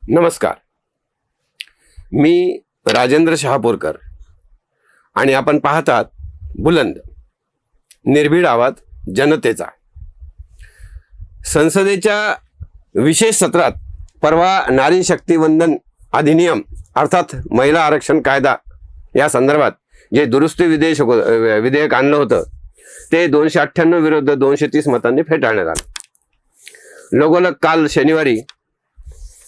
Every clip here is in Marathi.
नमस्कार. मी राजेंद्र शहापूरकर आणि आपण पाहतात बुलंद, निर्भीड आवाज जनतेचा. संसदेच्या विशेष सत्रात परवा नारी शक्ती वंदन अधिनियम अर्थात महिला आरक्षण कायदा या संदर्भात जे दुरुस्ती विधेयक आणलं होतं ते 298 विरुद्ध 230 मतांनी फेटाळण्यात आलं. लगोलग काल शनिवारी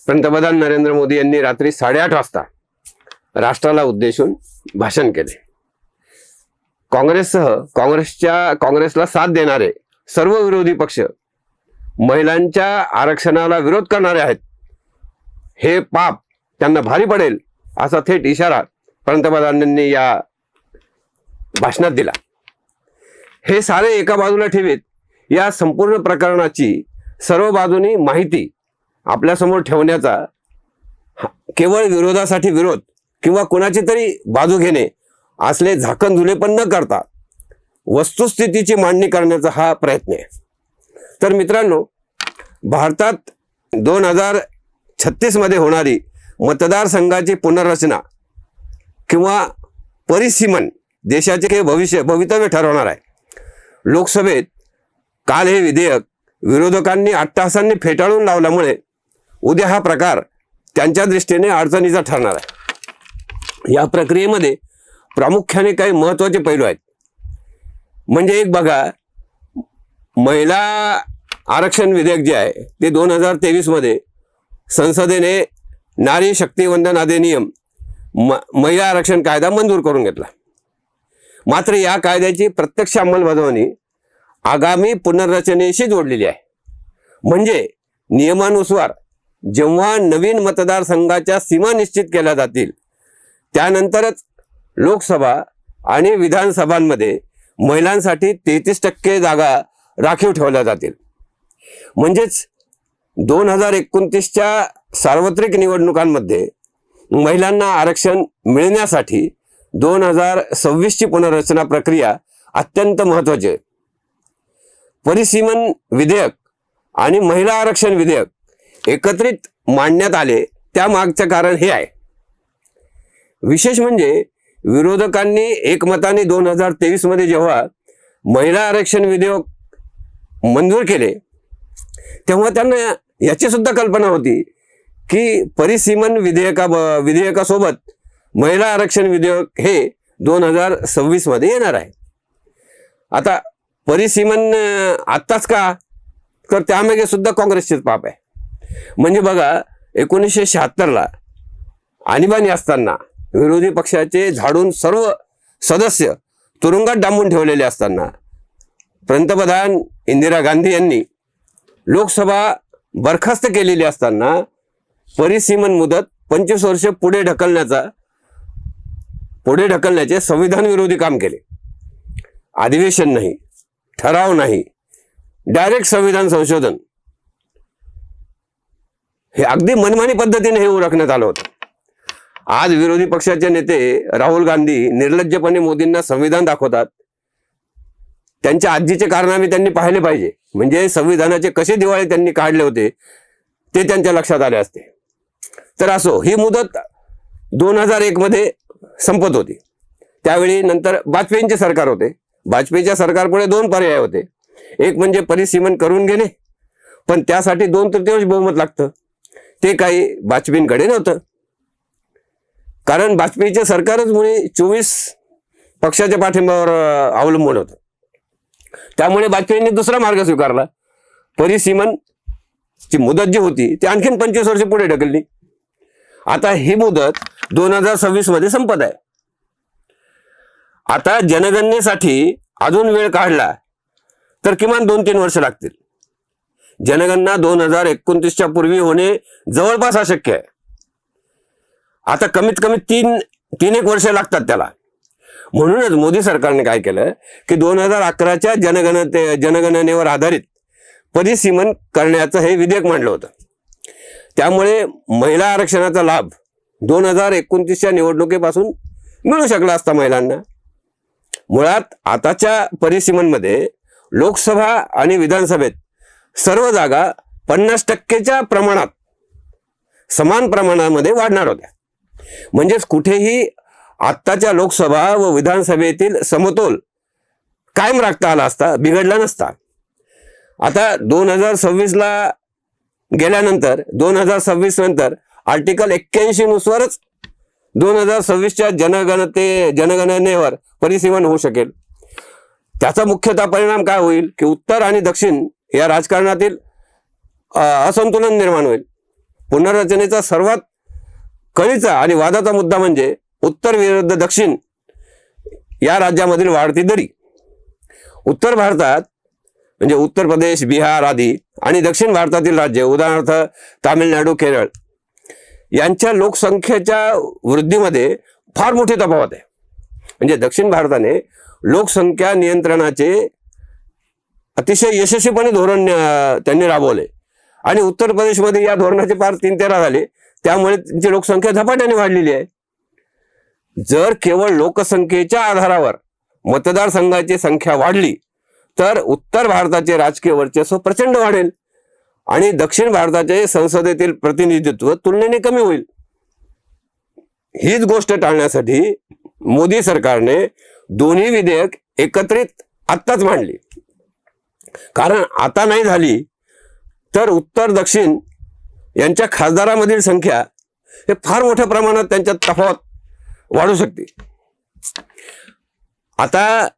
पंतप्रधान नरेंद्र मोदी यांनी रात्री 8:30 वाजता राष्ट्राला उद्देशून भाषण केले. काँग्रेससह काँग्रेसला साथ देणारे सर्व विरोधी पक्ष महिलांच्या आरक्षणाला विरोध करणारे आहेत. हे पाप त्यांना भारी पडेल असा थेट इशारा पंतप्रधानांनी या भाषणात दिला. हे सारे एका बाजूला ठेवीत या संपूर्ण प्रकरणाची सर्व बाजूनी माहिती आपल्यासमोर ठेवण्याचा केवळ विरोधासाठी विरोध किंवा कोणाची तरी बाजू घेणे असले झाकण धुले पण न करता वस्तुस्थितीची मांडणी करण्याचा हा प्रयत्न आहे. तर मित्रांनो, भारतात 2036 मध्ये होणारी मतदारसंघाची पुनर्रचना किंवा परिसीमन देशाचे भवितव्य ठरवणार आहे. लोकसभेत काल हे विधेयक विरोधकांनी अट्टहासांनी फेटाळून लावल्यामुळे उद्या हा प्रकार त्यांच्या दृष्टीने अडचणीचा ठरणार आहे. या प्रक्रियेमध्ये प्रामुख्याने काही महत्त्वाचे पैलू आहेत. म्हणजे एक बघा, महिला आरक्षण विधेयक जे आहे ते 2023 मध्ये संसदेने नारी शक्ती वंदन अधिनियम महिला आरक्षण कायदा मंजूर करून घेतला. मात्र या कायद्याची प्रत्यक्ष अंमलबजावणी आगामी पुनर्रचनेशी जोडलेली आहे. म्हणजे नियमानुसार जेव्हा नवीन मतदारसंघाच्या सीमा निश्चित केल्या जातील त्यानंतरच लोकसभा आणि विधानसभांमध्ये महिलांसाठी 33% जागा राखीव ठेवल्या जातील. म्हणजेच 2029च्या सार्वत्रिक निवडणुकांमध्ये महिलांना आरक्षण मिळण्यासाठी 2026ची पुनर्रचना प्रक्रिया अत्यंत महत्त्वाची आहे. परिसीमन विधेयक आणि महिला आरक्षण विधेयक एकत्रित मांडण्यात आले त्यामागचं कारण हे आहे. विशेष म्हणजे विरोधकांनी एकमताने 2023 मध्ये जेव्हा महिला आरक्षण विधेयक मंजूर केले तेव्हा त्यांना याची सुद्धा कल्पना होती की परिसीमन विधेयकासोबत महिला आरक्षण विधेयक हे 2026 मध्ये येणार आहे. आता परिसीमन आत्ताच का, तर त्यामागे सुद्धा काँग्रेसचेच पाप आहे. म्हणजे बघा, 1976ला आणीबाणी असताना विरोधी पक्षाचे झाडून सर्व सदस्य तुरुंगात डांबून ठेवलेले असताना पंतप्रधान इंदिरा गांधी यांनी लोकसभा बरखास्त केलेली असताना परिसीमन मुदत 25 वर्ष पुढे ढकलण्याचे संविधान विरोधी काम केले. अधिवेशन नाही, ठराव नाही, डायरेक्ट संविधान संशोधन, हे अगदी मनमानी पद्धतीने हे उरकण्यात आलं होतं. आज विरोधी पक्षाचे नेते राहुल गांधी निर्लज्जपणे मोदींना संविधान दाखवतात. त्यांच्या आजीचे कारनामे त्यांनी पाहिले पाहिजे. म्हणजे संविधानाचे कसे दिवाळे त्यांनी काढले होते ते त्यांच्या लक्षात आले असते. तर असो, ही मुदत 2001 मध्ये संपत होती. त्यावेळी नंतर वाजपेयींचे सरकार होते. वाजपेयीच्या सरकारपुढे 2 पर्याय होते. एक म्हणजे परिसीमन करून घेणे, पण त्यासाठी 2/3 बहुमत लागतं. ते काही वाजपेयींकडे नव्हतं, कारण वाजपेयीचे सरकारच मुळे 24 पक्षाच्या पाठिंब्यावर अवलंबून होतं. त्यामुळे वाजपेयींनी दुसरा मार्ग स्वीकारला. परिसीमन ची मुदत जी होती ती आणखीन 25 वर्ष पुढे ढकलली. आता ही मुदत 2026 मध्ये संपत आहे. आता जनगणनेसाठी अजून वेळ काढला तर किमान 2-3 वर्ष लागतील. जनगणना 2029च्या पूर्वी होणे जवळपास अशक्य आहे. आता कमीत कमी 3-1 वर्ष लागतात त्याला. म्हणूनच मोदी सरकारने काय केलं की 2011च्या जनगणनेवर आधारित परिसीमन करण्याचं हे विधेयक मांडलं होतं. त्यामुळे महिला आरक्षणाचा लाभ 2029च्या निवडणुकीपासून मिळू शकला असता महिलांना. मुळात आताच्या परिसीमनमध्ये लोकसभा आणि विधानसभेत सर्व जागा 50%च्या प्रमाणात समान प्रमाणामध्ये वाढणार होत्या. म्हणजेच कुठेही आत्ताच्या लोकसभा व विधानसभेतील समतोल कायम राखता आला असता, बिघडला नसता. आता 2026ला गेल्यानंतर 2026 नंतर आर्टिकल 81 नुसारच 2026च्या जनगणनेवर परिसीमन होऊ शकेल. त्याचा मुख्यतः परिणाम काय होईल की उत्तर आणि दक्षिण या राजकारणातील असंतुलन निर्माण होईल. पुनर्रचनेचा सर्वात कळीचा आणि वादाचा मुद्दा म्हणजे उत्तर विरुद्ध दक्षिण या राज्यामधील वाढती दरी. उत्तर भारतात म्हणजे उत्तर प्रदेश, बिहार आदी आणि दक्षिण भारतातील राज्य उदाहरणार्थ तामिळनाडू, केरळ यांच्या लोकसंख्येच्या वृद्धीमध्ये फार मोठी तफावत आहे. म्हणजे दक्षिण भारताने लोकसंख्या नियंत्रणाचे अतिशय यशस्वीपणे धोरण त्यांनी राबवले आणि उत्तर प्रदेशमध्ये या धोरणाचे फार 3-13 झाले. त्यामुळे त्यांची लोकसंख्या झपाट्याने वाढलेली आहे. जर केवळ लोकसंख्येच्या आधारावर मतदारसंघाची संख्या वाढली तर उत्तर भारताचे राजकीय वर्चस्व प्रचंड वाढेल आणि दक्षिण भारताचे संसदेतील प्रतिनिधित्व तुलनेने कमी होईल. हीच गोष्ट टाळण्यासाठी मोदी सरकारने दोन्ही विधेयक एकत्रित आत्ताच मांडली. कारण आता नाही झाली तर उत्तर दक्षिण यांच्या खासदारामधील संख्या हे फार मोठ्या प्रमाणात त्यांच्यात तफावत वाढू शकते. आता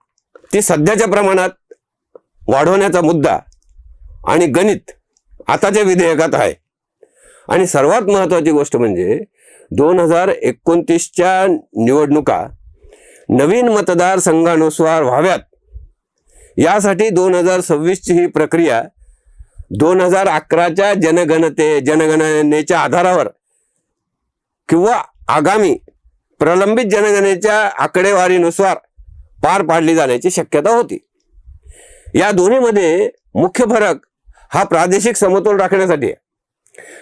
ती सध्याच्या प्रमाणात वाढवण्याचा मुद्दा आणि गणित आताच्या विधेयकात आहे. आणि सर्वात महत्त्वाची गोष्ट म्हणजे 2029च्या निवडणुका नवीन मतदारसंघानुसार व्हाव्यात यासाठी 2026ची ही प्रक्रिया 2011च्या जनगणनेच्या आधारावर किंवा आगामी प्रलंबित जनगणनेच्या आकडेवारीनुसार पार पाडली जाण्याची शक्यता होती. या दोन्हीमध्ये मुख्य फरक हा प्रादेशिक समतोल राखण्यासाठी आहे.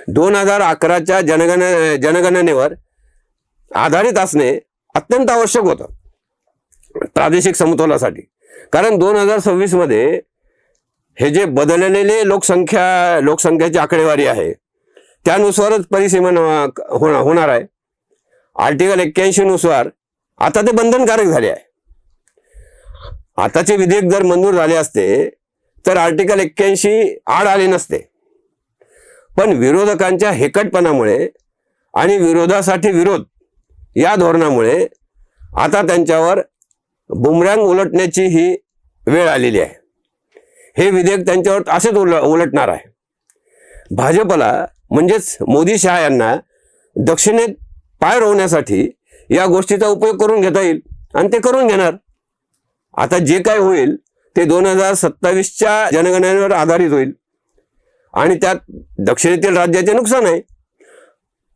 2011च्या जनगणनेवर आधारित असणे अत्यंत आवश्यक होतं प्रादेशिक समतोलासाठी. कारण 2026 मध्ये हे जे बदललेले लोकसंख्याची आकडेवारी आहे त्यानुसारच परिसीमन होणार आहे. आर्टिकल 81 नुसार आता ते बंधनकारक झाले आहे. आताचे विधेयक जर मंजूर झाले असते तर आर्टिकल 81 आड आले नसते. पण विरोधकांच्या हेकटपणामुळे आणि विरोधासाठी विरोध या धोरणामुळे आता त्यांच्यावर बुमरँग उलटण्याची ही वेळ आलेली आहे. हे विधेयक त्यांच्यावर असेच उलटणार आहे. भाजपला म्हणजेच मोदी शहा यांना दक्षिणेत पाय रोवण्यासाठी या गोष्टीचा उपयोग करून घेता येईल आणि ते करून घेणार. आता जे काय होईल ते 2027च्या जनगणनेवर आधारित होईल आणि त्यात दक्षिणेतील राज्याचे नुकसान आहे.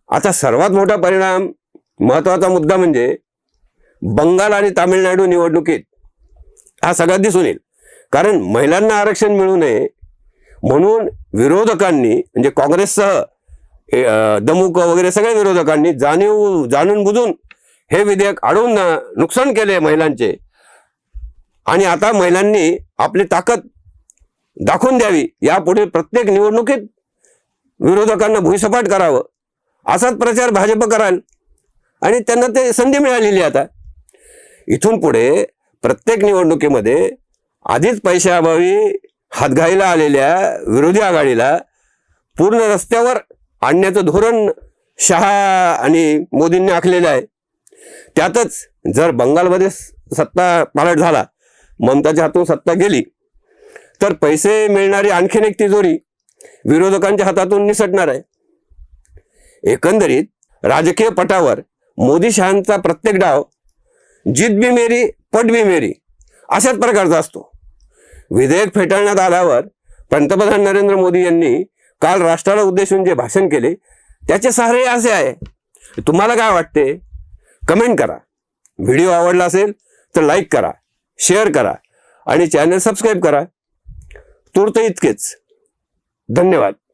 आता सर्वात मोठा परिणाम महत्वाचा मुद्दा म्हणजे बंगाल आणि तामिळनाडू निवडणुकीत हा सगळ्यात दिसून येईल. कारण महिलांना आरक्षण मिळू नये म्हणून विरोधकांनी म्हणजे काँग्रेससह दमुक वगैरे सगळ्या विरोधकांनी जाणून बुजून हे विधेयक अडवून नुकसान केले महिलांचे. आणि आता महिलांनी आपली ताकद दाखवून द्यावी. यापुढे प्रत्येक निवडणुकीत विरोधकांना भुईसपाट करावं असाच प्रचार भाजप कराल आणि त्यांना ते संधी मिळालेली. आता इथून पुढे प्रत्येक निवडणुकीमध्ये आधीच पैशाअभावी हातघाईला आलेल्या विरोधी आघाडीला पूर्ण रस्त्यावर आणण्याचं धोरण शहा आणि मोदींनी आखलेलं आहे. त्यातच जर बंगालमध्ये सत्ता पालट झाला, ममताच्या हातून सत्ता गेली तर पैसे मिळणारी आणखीन एक तिजोरी विरोधकांच्या हातातून निसटणार आहे. एकंदरीत राजकीय पटावर मोदी शहांचा प्रत्येक डाव जीत भी मेरी पट भी मेरी अशाच प्रकारचा असतो. विधेयक फेटाळण्यात आल्यावर पंतप्रधान नरेंद्र मोदी यांनी काल राष्ट्राला उद्देशून जे भाषण केले त्याचे सारे असे आहे. तुम्हाला काय वाटते? कमेंट करा. व्हिडिओ आवडला असेल तर लाईक करा, शेअर करा आणि चॅनल सबस्क्राईब करा. तूर्त इतकेच. धन्यवाद.